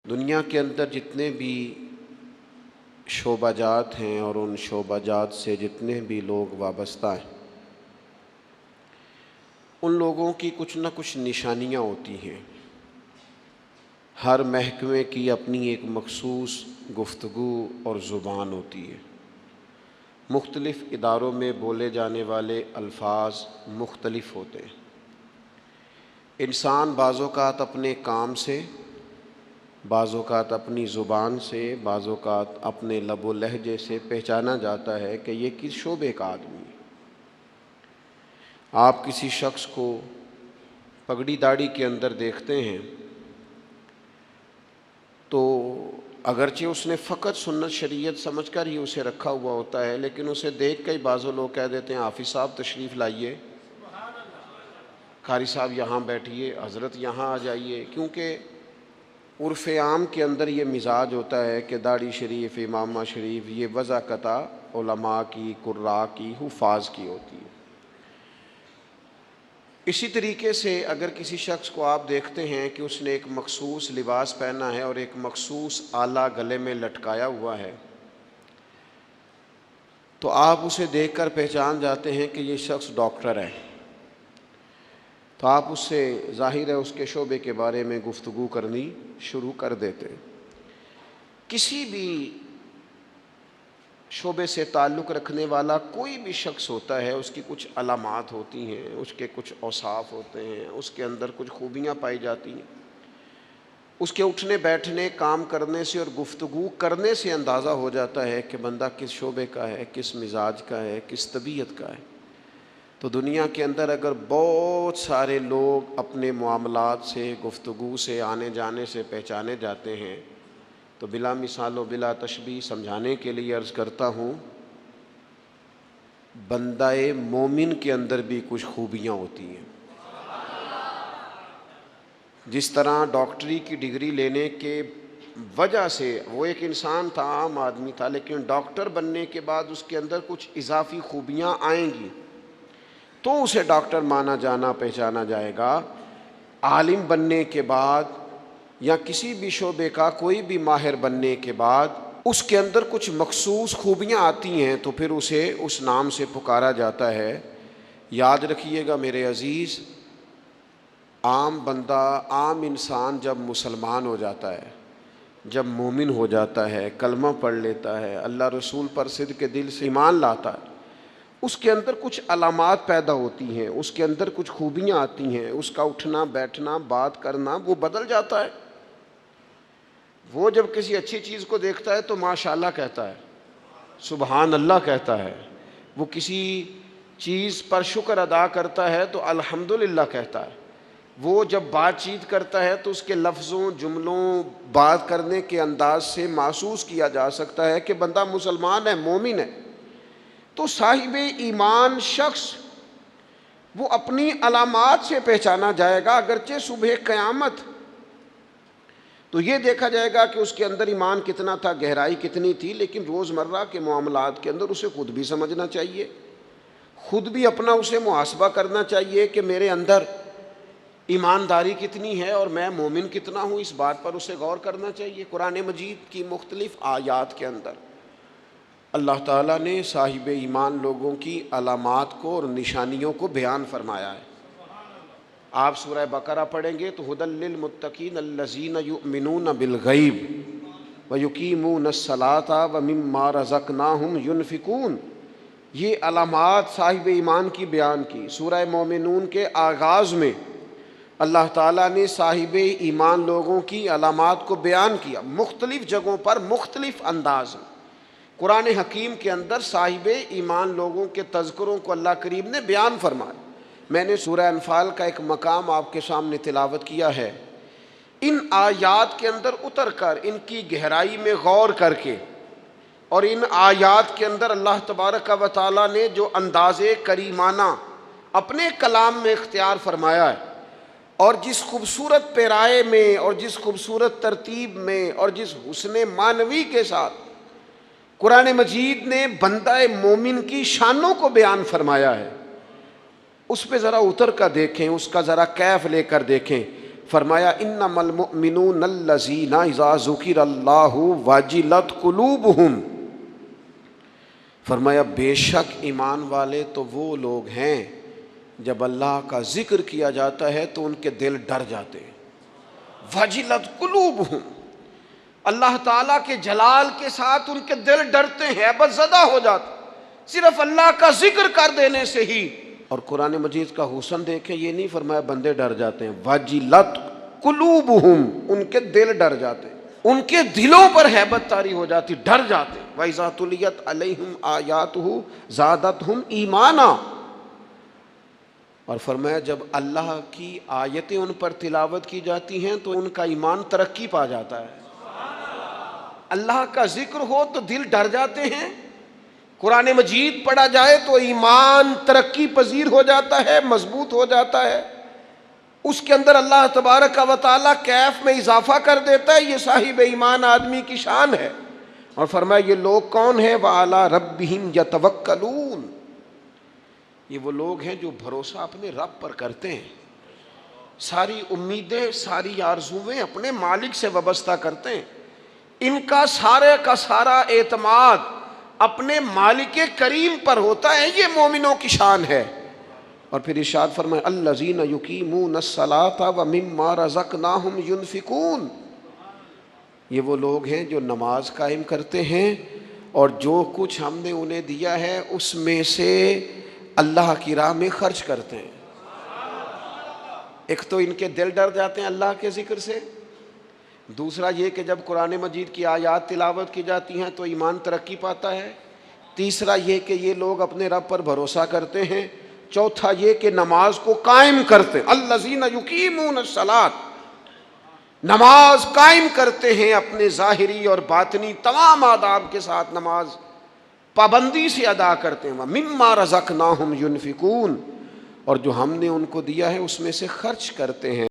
دنیا کے اندر جتنے بھی شعبہ جات ہیں اور ان شعبہ جات سے جتنے بھی لوگ وابستہ ہیں، ان لوگوں کی کچھ نہ کچھ نشانیاں ہوتی ہیں۔ ہر محکمے کی اپنی ایک مخصوص گفتگو اور زبان ہوتی ہے۔ مختلف اداروں میں بولے جانے والے الفاظ مختلف ہوتے ہیں۔ انسان بعض اوقات اپنے کام سے، بعض اوقات اپنی زبان سے، بعض اوقات اپنے لب و لہجے سے پہچانا جاتا ہے کہ یہ کس شعبے کا آدمی ہے۔ آپ کسی شخص کو پگڑی داڑھی کے اندر دیکھتے ہیں تو اگرچہ اس نے فقط سنت شریعت سمجھ کر ہی اسے رکھا ہوا ہوتا ہے، لیکن اسے دیکھ کے بعض لوگ کہہ دیتے ہیں حافظ صاحب تشریف لائیے، قاری صاحب یہاں بیٹھیے، حضرت یہاں آ جائیے، کیونکہ عرف عام کے اندر یہ مزاج ہوتا ہے کہ داڑھی شریف، امامہ شریف یہ وضاقتہ علماء کی، قراء کی، حفاظ کی ہوتی ہے۔ اسی طریقے سے اگر کسی شخص کو آپ دیکھتے ہیں کہ اس نے ایک مخصوص لباس پہنا ہے اور ایک مخصوص آلہ گلے میں لٹکایا ہوا ہے، تو آپ اسے دیکھ کر پہچان جاتے ہیں کہ یہ شخص ڈاکٹر ہے، تو آپ اس سے ظاہر ہے اس کے شعبے کے بارے میں گفتگو کرنی شروع کر دیتے ہیں۔ کسی بھی شعبے سے تعلق رکھنے والا کوئی بھی شخص ہوتا ہے، اس کی کچھ علامات ہوتی ہیں، اس کے کچھ اوصاف ہوتے ہیں، اس کے اندر کچھ خوبیاں پائی جاتی ہیں۔ اس کے اٹھنے بیٹھنے، کام کرنے سے اور گفتگو کرنے سے اندازہ ہو جاتا ہے کہ بندہ کس شعبے کا ہے، کس مزاج کا ہے، کس طبیعت کا ہے۔ تو دنیا کے اندر اگر بہت سارے لوگ اپنے معاملات سے، گفتگو سے، آنے جانے سے پہچانے جاتے ہیں، تو بلا مثال و بلا تشبیہ سمجھانے کے لیے عرض کرتا ہوں، بندہ مومن کے اندر بھی کچھ خوبیاں ہوتی ہیں۔ جس طرح ڈاکٹری کی ڈگری لینے کے وجہ سے وہ ایک انسان تھا، عام آدمی تھا، لیکن ڈاکٹر بننے کے بعد اس کے اندر کچھ اضافی خوبیاں آئیں گی تو اسے ڈاکٹر مانا جانا، پہچانا جائے گا۔ عالم بننے کے بعد یا کسی بھی شعبے کا کوئی بھی ماہر بننے کے بعد اس کے اندر کچھ مخصوص خوبیاں آتی ہیں تو پھر اسے اس نام سے پکارا جاتا ہے۔ یاد رکھیے گا میرے عزیز، عام بندہ، عام انسان جب مسلمان ہو جاتا ہے، جب مومن ہو جاتا ہے، کلمہ پڑھ لیتا ہے، اللہ رسول پر صدق کے دل سے ایمان لاتا ہے، اس کے اندر کچھ علامات پیدا ہوتی ہیں، اس کے اندر کچھ خوبیاں آتی ہیں، اس کا اٹھنا بیٹھنا، بات کرنا وہ بدل جاتا ہے۔ وہ جب کسی اچھی چیز کو دیکھتا ہے تو ماشاءاللہ کہتا ہے، سبحان اللہ کہتا ہے۔ وہ کسی چیز پر شکر ادا کرتا ہے تو الحمدللہ کہتا ہے۔ وہ جب بات چیت کرتا ہے تو اس کے لفظوں، جملوں، بات کرنے کے انداز سے محسوس کیا جا سکتا ہے کہ بندہ مسلمان ہے، مومن ہے۔ تو صاحب ایمان شخص وہ اپنی علامات سے پہچانا جائے گا، اگرچہ صبح قیامت تو یہ دیکھا جائے گا کہ اس کے اندر ایمان کتنا تھا، گہرائی کتنی تھی، لیکن روزمرہ کے معاملات کے اندر اسے خود بھی سمجھنا چاہیے، خود بھی اپنا اسے محاسبہ کرنا چاہیے کہ میرے اندر ایمانداری کتنی ہے اور میں مومن کتنا ہوں، اس بات پر اسے غور کرنا چاہیے۔ قرآن مجید کی مختلف آیات کے اندر اللہ تعالیٰ نے صاحب ایمان لوگوں کی علامات کو اور نشانیوں کو بیان فرمایا ہے۔ آپ سورہ بقرہ پڑھیں گے تو ھدی للمتقین الذین یؤمنون بالغیب ویقیمون الصلاۃ ومما رزقناہم ینفقون، یہ علامات صاحب ایمان کی بیان کی۔ سورہ مومنون کے آغاز میں اللہ تعالیٰ نے صاحب ایمان لوگوں کی علامات کو بیان کیا، مختلف جگہوں پر مختلف انداز میں۔ قرآن حکیم کے اندر صاحب ایمان لوگوں کے تذکروں کو اللہ کریم نے بیان فرمایا۔ میں نے سورہ انفال کا ایک مقام آپ کے سامنے تلاوت کیا ہے۔ ان آیات کے اندر اتر کر، ان کی گہرائی میں غور کر کے، اور ان آیات کے اندر اللہ تبارک و تعالیٰ نے جو انداز کریمانہ اپنے کلام میں اختیار فرمایا ہے، اور جس خوبصورت پیرائے میں اور جس خوبصورت ترتیب میں اور جس حسن معنوی کے ساتھ قرآن مجید نے بندہ مومن کی شانوں کو بیان فرمایا ہے، اس پہ ذرا اتر کر دیکھیں، اس کا ذرا کیف لے کر دیکھیں۔ فرمایا انما المؤمنون الذین اذا ذکر اللہ وجلت قلوبہم، فرمایا بے شک ایمان والے تو وہ لوگ ہیں جب اللہ کا ذکر کیا جاتا ہے تو ان کے دل ڈر جاتے ہیں. وجلت قلوبہم، اللہ تعالیٰ کے جلال کے ساتھ ان کے دل ڈرتے ہیں، ہیبت زدہ ہو جاتے صرف اللہ کا ذکر کر دینے سے ہی. اور قرآن مجید کا حسن دیکھیں، یہ نہیں فرمایا بندے ڈر جاتے ہیں، وجلت قلوبہم، ان کے دل ڈر جاتے ہیں، ان کے دلوں پر ہیبت طاری ہو جاتی، ڈر جاتے. وَإِذَا تُلِيَتْ عَلَيْهِمْ آيَاتُهُ زَادَتْهُمْ ایمانا، اور فرمایا جب اللہ کی آیتیں ان پر تلاوت کی جاتی ہیں تو ان کا ایمان ترقی پا جاتا ہے. اللہ کا ذکر ہو تو دل ڈر جاتے ہیں، قرآن مجید پڑھا جائے تو ایمان ترقی پذیر ہو جاتا ہے، مضبوط ہو جاتا ہے، اس کے اندر اللہ تبارک و تعالیٰ کیف میں اضافہ کر دیتا ہے. یہ صاحب ایمان آدمی کی شان ہے. اور فرمایا یہ لوگ کون ہیں؟ وَعَلَىٰ رَبِّهِمْ يَتَوَكَّلُونَ، یہ وہ لوگ ہیں جو بھروسہ اپنے رب پر کرتے ہیں، ساری امیدیں ساری آرزویں اپنے مالک سے وابستہ کرتے ہیں، ان کا سارا اعتماد اپنے مالک کریم پر ہوتا ہے. یہ مومنوں کی شان ہے. اور پھر ارشاد فرمائے الذین یقیمون الصلاۃ ومما رزقناہم ینفقون، یہ وہ لوگ ہیں جو نماز قائم کرتے ہیں اور جو کچھ ہم نے انہیں دیا ہے اس میں سے اللہ کی راہ میں خرچ کرتے ہیں. ایک تو ان کے دل ڈر جاتے ہیں اللہ کے ذکر سے، دوسرا یہ کہ جب قرآن مجید کی آیات تلاوت کی جاتی ہیں تو ایمان ترقی پاتا ہے، تیسرا یہ کہ یہ لوگ اپنے رب پر بھروسہ کرتے ہیں، چوتھا یہ کہ نماز کو قائم کرتے ہیں. الذین یقیمون الصلاۃ، نماز قائم کرتے ہیں اپنے ظاہری اور باطنی تمام آداب کے ساتھ، نماز پابندی سے ادا کرتے ہیں. وَمِمَّا رَزَقْنَاهُمْ يُنْفِقُونَ، اور جو ہم نے ان کو دیا ہے اس میں سے خرچ کرتے ہیں.